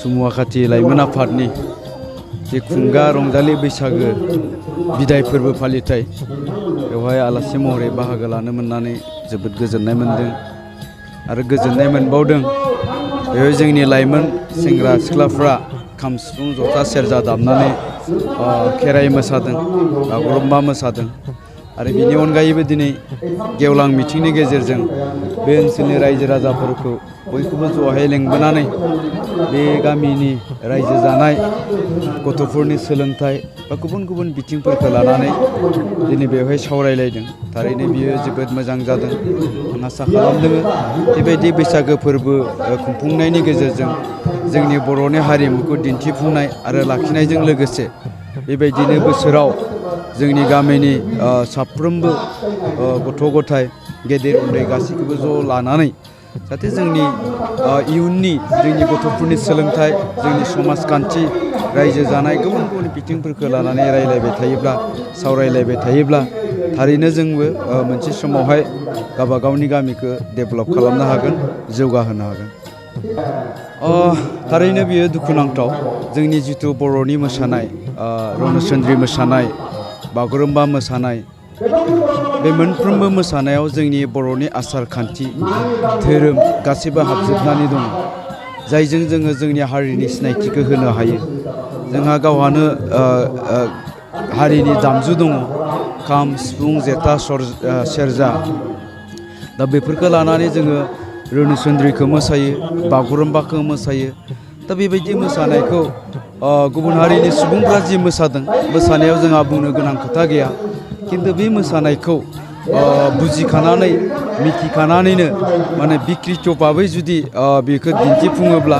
सुमुवाखाथि लाइमोन आफादनि जे खुंगा रंजालि बैसागो बिदाय फोरबो फालिथाय बेवहाय आलासि महरै बाहागो लानो मोननानै जोबोद गोजोननाय मोनदों आरो गोजोननाय मोनबावदों। बेवहाय जोंनि लाइमोन सेंग्रा सिख्लाफ्रा खाम सिफुं जथा सेरजा दामनानै खेराइ मोसादों, बागुरुम्बा मोसादों आरो बिनि अनगायैबो दिनै गेवलां मिथिंनि गेजेरजों बे ओनसोलनि रायजो राजाफोरखौ बयखौबो ज'हाय लेंबोनानै बे गामिनि रायजो जानाय गथ'फोरनि सोलोंथाइ बा गुबुन गुबुन बिथिंफोरखौ लानानै दिनै बेवहाय सावरायलायदों। थारैनो बियो जोबोद मोजां जादों। आं आसा खालामदों बेबायदि बैसागो फोरबो खुंफुंनायनि गेजेरजों जोंनि बर'नि हारिमुखौ दिन्थिफुंनाय आरो लाखिनायजों लोगोसे बेबायदिनो बोसोराव जोंनि गामिनि साफ्रोमबो गथ' गथाय गेदेर उन्दै गासैखौबो ज' लानानै जाहाथे जोंनि इयुननि जोंनि गथ'फोरनि सोलोंथाइ, जोंनि समाजखान्थि, रायजो जानाय गुबुन गुबुन बिथिंफोरखौ लानानै रायलायबाय थायोब्ला, सावरायलायबाय थायोब्ला थारैनो जोंबो मोनसे समावहाय गावबा गावनि गामिखौ डेभेलप खालामनो हागोन, जौगाहोनो हागोन। थारैनो बियो दुखुनांथाव। जोंनि जिथु बर'नि मोसानाय, रनसन्द्रि मोसानाय, बागुरुम्बा मोसानाय, बे मोनफ्रोमबो मोसानायाव जोंनि बर'नि आसार खान्थि, धोरोम गासैबो हाबजोबनानै दङ, जायजों जोङो जोंनि हारिनि सिनायथिखौ होनो हायो। जोंहा गावहानो हारिनि दामजु दङ, खाम, सिफुं, जेथा, सेरजा। दा बेफोरखौ लानानै जोङो रनसन्द्रिखौ मोसायो, बागुरुम्बाखौ मोसायो। दा बेबायदि मोसानायखौ गुबुन हारिनि सुबुंफ्रा जि मोसादों, मोसानायाव जोंहा बुंनो गोनां खोथा गैया। खिन्थु बे मोसानायखौ बुजिखानानै मिथिखानानैनो माने बिकृत भाबै जुदि बेखौ दिन्थिफुङोब्ला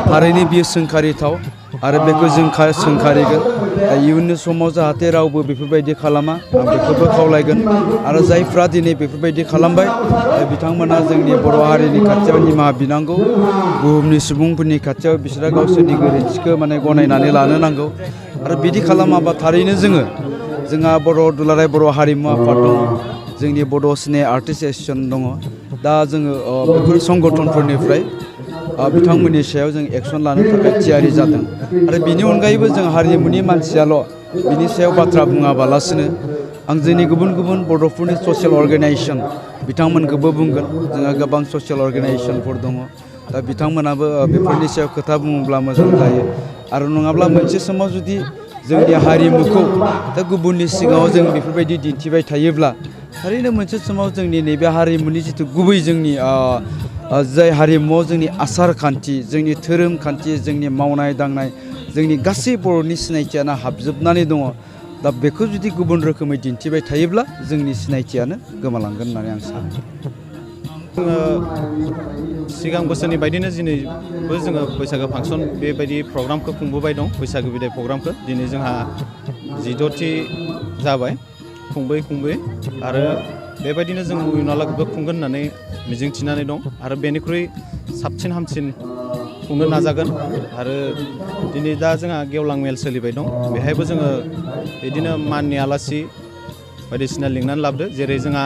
थारैनो बियो सोंखारिथाव आरो बेखौ जों सोंखारिगोन। इयुननि समाव जाहाथे रावबो बेफोरबायदि खालामा, आं बेखौबो खावलायगोन। आरो जायफ्रा दिनै बेफोरबायदि खालामबाय बिथांमोना जोंनि बर' हारिनि खाथियाव निमाहा बिनांगौ। बुहुमनि सुबुंफोरनि खाथियाव बिसोरो गावसोरनि गोरोन्थिखौ माने गनायनानै लानो नांगौ। आरो बिदि खालामाबा थारैनो जोंहा बर' दुलाराय बर' हारिमु आफाद दङ, जोंनि बड' सिने आर्टिस्ट एस'सियेसन दङ। दा जोङो बेफोर संगठनफोरनिफ्राय बिथांमोननि सायाव जों एक्सन लानो थाखाय थियारि जादों। आरो बिनि अनगायैबो जों हारिमुनि मानसियाल' बिनि सायाव बाथ्रा बुङाबालासिनो आं जोंनि गुबुन गुबुन बर'फोरनि ससियेल अर्गेनाइजेसन बिथांमोनखौबो बुंगोन। जोंहा गोबां ससियेल अर्गेनाइजेसनफोर दङ। दा बिथांमोनाबो बेफोरनि सायाव खोथा बुङोब्ला मोजां जायो। आरो नङाब्ला मोनसे समाव जुदि जोंनि हारिमुखौ दा गुबुननि सिगाङाव जों बेफोरबायदि दिन्थिबाय थायोब्ला थारैनो मोनसे समाव जोंनि नैबे हारिमुनि जिथु गुबै जोंनि जाय हारिमुआव जोंनि आसार खान्थि, जोंनि धोरोम खान्थि, जोंनि मावनाय दांनाय, जोंनि गासै बर'नि सिनायथियानो हाबजोबनानै दङ। दा बेखौ जुदि गुबुन रोखोमै दिन्थिबाय थायोब्ला जोंनि सिनायथियानो गोमालांगोन होननानै आं सानो। सिगां बोसोरनि बायदिनो दिनैबो जोङो बैसागो फांसन बेबायदि प्रग्रामखौ खुंबोबाय दं, बैसागो बिदाय प्रग्रामखौ। दिनै जोंहा 16थि जाबाय खुंबोयै आरो बेबायदिनो जों इयुनावबो खुंगोन होननानै मिजिंथिनानै दं। आरो बेनिख्रुइ साबसिन हामसिन खुंनो नाजागोन। आरो दिनै दा जोंहा गेवलां मेल सोलिबाय दं, बेहायबो जोङो बिदिनो माननि आलासि बायदिसिना लिंनानै लाबोदो। जेरै जोंहा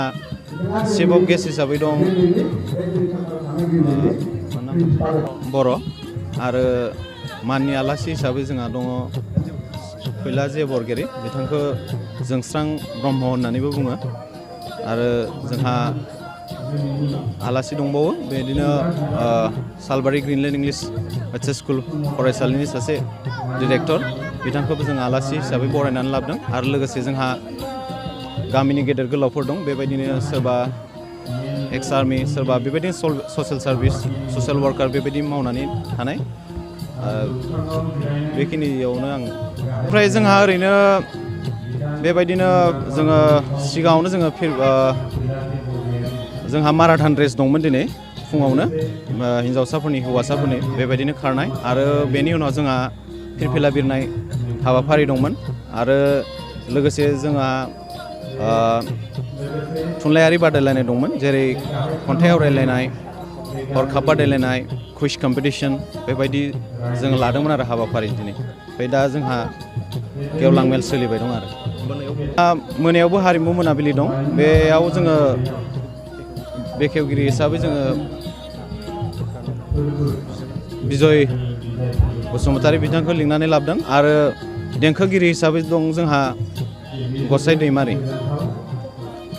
चिफ अफ गेस्ट हिसाबै दं बर' आरो माननि आलासि हिसाबै जोंहा दङ फैलाजे बरगयारी, बिथांखौ जोंस्रां ब्रह्म होननानैबो बुङो। आरो जोंहा आलासि दंबावो बेदिनो सालबारि ग्रिनलेन्ड इंलिश एच एस स्कुल फरायसालिनि सासे डिरेक्टर, बिथांखौबो जों आलासि हिसाबै बरायनानै लाबोदों। आरो लोगोसे जोंहा गामिनि गेदेर गोलावफोर दं, बेबायदिनो सोरबा एक्स आर्मि, सोरबा बेबायदिनो ससियेल सार्भिस, ससियेल वार्कार बेबायदि मावनानै थानाय। बेखिनियावनो आं ओमफ्राय जोंहा ओरैनो बेबायदिनो जोङो सिगाङावनो जोंहा माराथन रेस दंमोन दिनै फुङावनो, हिन्जावसाफोरनि हौवासाफोरनि बेबायदिनो खारनाय। आरो बेनि उनाव जोंहा फिरफिला बिरनाय हाबाफारि दंमोन। आरो लोगोसे जोंहा थुनलाइयारि बादायलायनाय दंमोन, जेरै खन्थाइ आवरायलायनाय, हरखाब बादायलायनाय, कुइज कम्पिटिसन बेबायदि जों लादोंमोन आरो हाबाफारि दिनै। ओमफ्राय दा जोंहा गेवलां मेल सोलिबाय दं। आरो मोनायावबो हारिमु मोनाबिलि दं, बेयाव जोङो बेखेवगिरि हिसाबै जोङो बिजय बसुमतारी बिथांखौ लिंनानै लाबोदों आरो देंखोगिरि हिसाबै दं जोंहा गसाइ दैमारि